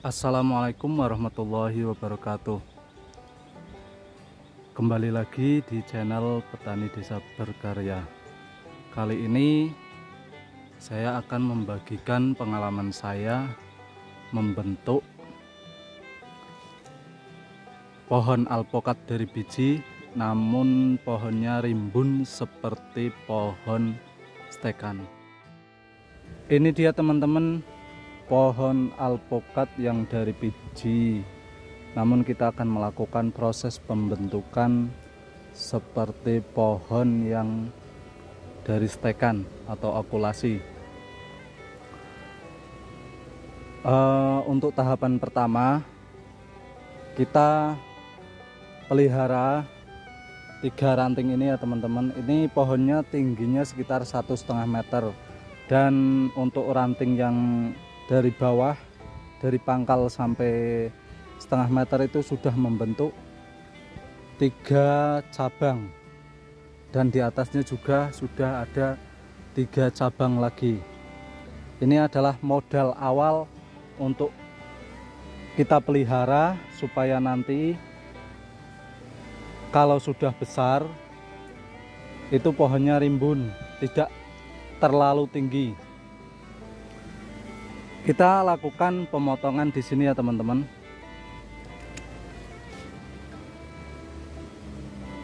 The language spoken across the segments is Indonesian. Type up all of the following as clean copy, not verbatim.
Assalamualaikum warahmatullahi wabarakatuh. Kembali lagi di channel Petani Desa Berkarya. Kali ini saya akan membagikan pengalaman saya membentuk pohon alpokat dari biji, namun pohonnya rimbun seperti pohon stekan. Ini dia teman-teman, pohon alpokat yang dari biji, namun kita akan melakukan proses pembentukan seperti pohon yang dari stekan atau okulasi. Untuk tahapan pertama, kita pelihara 3 ranting ini ya teman-teman. Ini pohonnya tingginya sekitar 1,5 meter, dan untuk ranting yang dari bawah, dari pangkal sampai 1,5 meter itu sudah membentuk 3 cabang, dan di atasnya juga sudah ada 3 cabang lagi. Ini adalah modal awal untuk kita pelihara supaya nanti kalau sudah besar itu pohonnya rimbun, tidak terlalu tinggi. Kita lakukan pemotongan di sini ya teman-teman,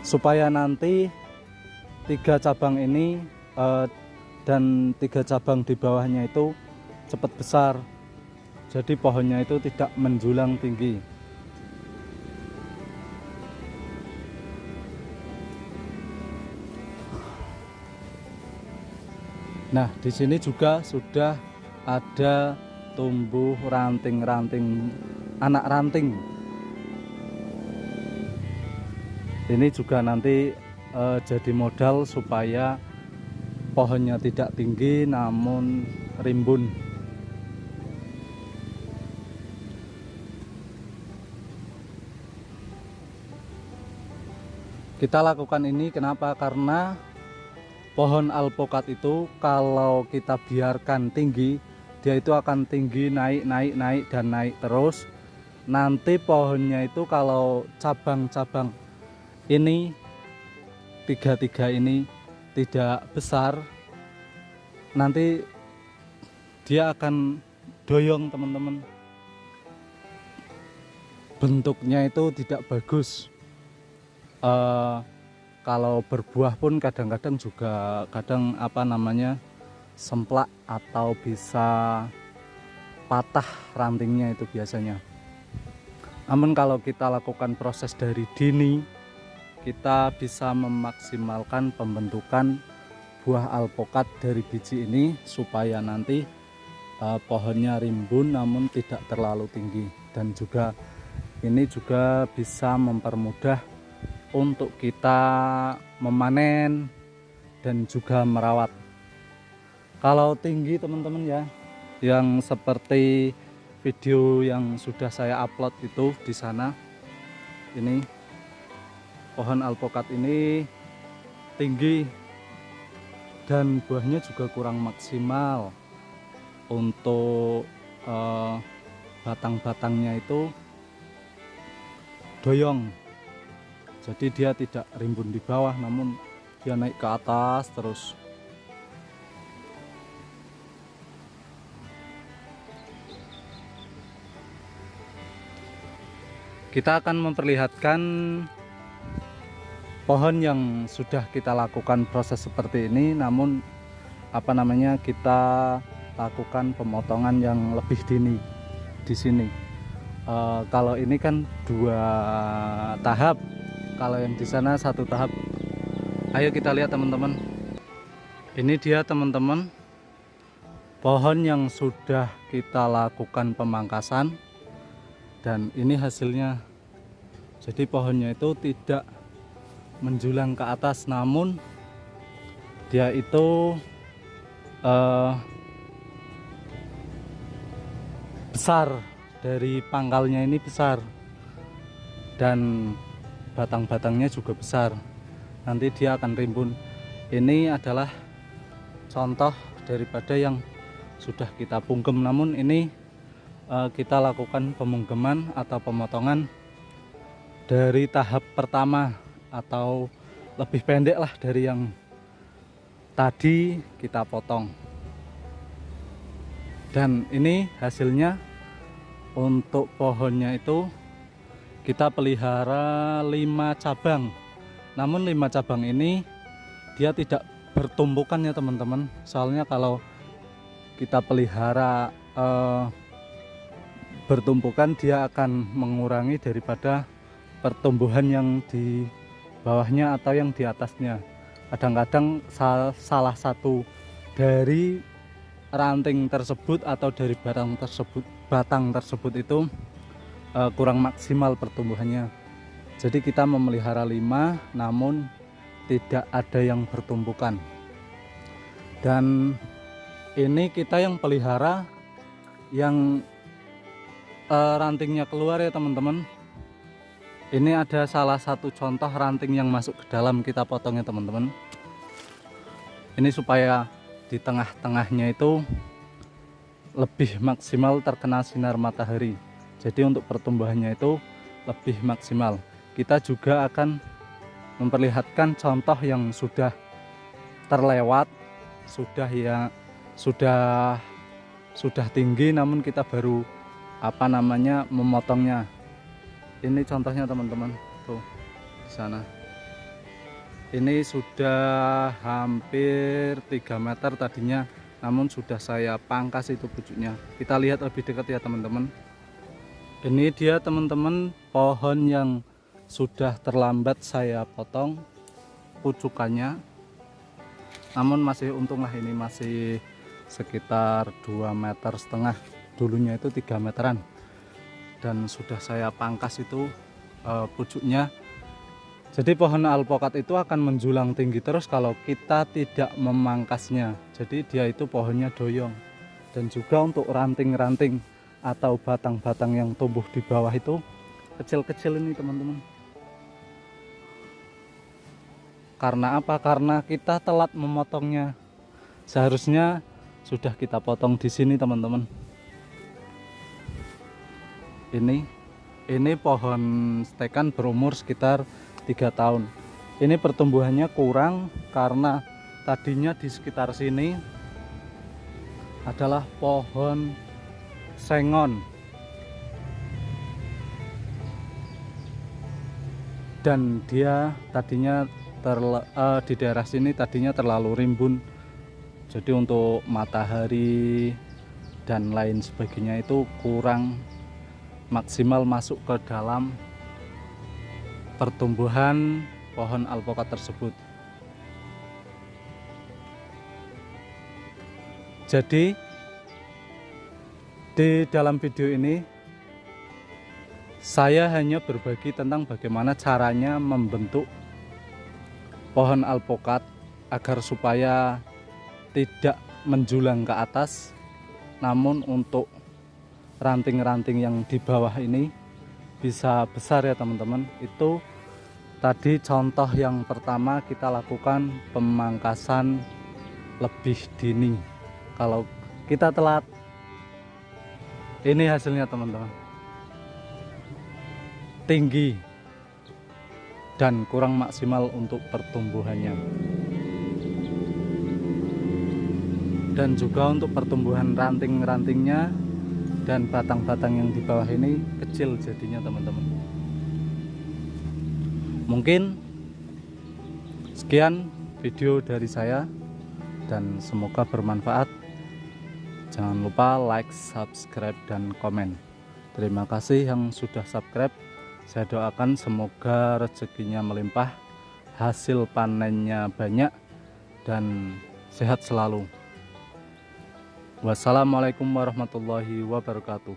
supaya nanti 3 cabang ini dan 3 cabang di bawahnya itu cepat besar, jadi pohonnya itu tidak menjulang tinggi. Nah, di sini juga sudah ada tumbuh ranting-ranting, anak ranting. Ini juga nanti jadi modal supaya pohonnya tidak tinggi namun rimbun. Kita lakukan ini kenapa? Karena pohon alpokat itu kalau kita biarkan tinggi, dia itu akan tinggi, naik dan naik terus. Nanti pohonnya itu kalau cabang-cabang ini, 3 ini tidak besar, nanti dia akan doyong teman-teman. Bentuknya itu tidak bagus. Kalau berbuah pun kadang-kadang juga semplak atau bisa patah rantingnya itu biasanya. Namun kalau kita lakukan proses dari dini, kita bisa memaksimalkan pembentukan buah alpokat dari biji ini supaya nanti pohonnya rimbun namun tidak terlalu tinggi, dan juga ini juga bisa mempermudah untuk kita memanen dan juga merawat. Kalau tinggi teman-teman ya, yang seperti video yang sudah saya upload itu di sana, ini pohon alpokat ini tinggi dan buahnya juga kurang maksimal. Untuk batang-batangnya itu doyong, jadi dia tidak rimbun di bawah namun dia naik ke atas terus. Kita akan memperlihatkan pohon yang sudah kita lakukan proses seperti ini, namun kita lakukan pemotongan yang lebih dini di sini. Kalau ini kan 2 tahap, kalau yang di sana 1 tahap. Ayo kita lihat teman-teman. Ini dia teman-teman, pohon yang sudah kita lakukan pemangkasan, dan ini hasilnya. Jadi pohonnya itu tidak menjulang ke atas, namun dia itu besar, dari pangkalnya ini besar, dan batang-batangnya juga besar. Nanti dia akan rimbun. Ini adalah contoh daripada yang sudah kita pungkem, namun ini kita lakukan pemunggeman atau pemotongan dari tahap pertama atau lebih pendek lah dari yang tadi kita potong. Dan ini hasilnya. Untuk pohonnya itu kita pelihara 5 cabang. Namun 5 cabang ini dia tidak bertumbukan ya teman-teman. Soalnya kalau kita pelihara bertumpukan, dia akan mengurangi daripada pertumbuhan yang di bawahnya atau yang di atasnya. Kadang-kadang salah satu dari ranting tersebut atau dari batang tersebut itu kurang maksimal pertumbuhannya. Jadi kita memelihara 5 namun tidak ada yang bertumbukan. Dan ini kita yang pelihara yang rantingnya keluar ya teman-teman. Ini ada salah satu contoh ranting yang masuk ke dalam, kita potongnya teman-teman. Ini supaya di tengah-tengahnya itu lebih maksimal terkena sinar matahari. Jadi untuk pertumbuhannya itu lebih maksimal. Kita juga akan memperlihatkan contoh yang sudah terlewat, sudah tinggi namun kita baru memotongnya. Ini contohnya teman-teman, tuh di sana. Ini sudah hampir 3 meter tadinya, namun sudah saya pangkas itu pucuknya. Kita lihat lebih dekat ya teman-teman. Ini dia teman-teman, pohon yang sudah terlambat saya potong pucukannya. Namun masih untunglah, ini masih sekitar 2,5 meter. Dulunya itu 3 meteran. Dan sudah saya pangkas itu pucuknya. Jadi pohon alpokat itu akan menjulang tinggi terus kalau kita tidak memangkasnya. Jadi dia itu pohonnya doyong. Dan juga untuk ranting-ranting atau batang-batang yang tumbuh di bawah itu kecil-kecil ini teman-teman. Karena apa? Karena kita telat memotongnya. Seharusnya sudah kita potong di sini teman-teman. Ini pohon stekan berumur sekitar 3 tahun. Ini pertumbuhannya kurang karena tadinya di sekitar sini adalah pohon sengon, dan dia tadinya di daerah sini tadinya terlalu rimbun. Jadi untuk matahari dan lain sebagainya itu kurang maksimal masuk ke dalam pertumbuhan pohon alpokat tersebut. Jadi di dalam video ini saya hanya berbagi tentang bagaimana caranya membentuk pohon alpokat agar supaya tidak menjulang ke atas, namun untuk ranting-ranting yang di bawah ini bisa besar ya teman-teman. Itu tadi contoh yang pertama, kita lakukan pemangkasan lebih dini. Kalau kita telat, ini hasilnya teman-teman, tinggi dan kurang maksimal untuk pertumbuhannya. Dan juga untuk pertumbuhan ranting-rantingnya dan batang-batang yang di bawah ini kecil jadinya teman-teman. Mungkin sekian video dari saya dan semoga bermanfaat. Jangan lupa like, subscribe, dan komen. Terima kasih yang sudah subscribe. Saya doakan semoga rezekinya melimpah, hasil panennya banyak, dan sehat selalu. Wassalamualaikum warahmatullahi wabarakatuh.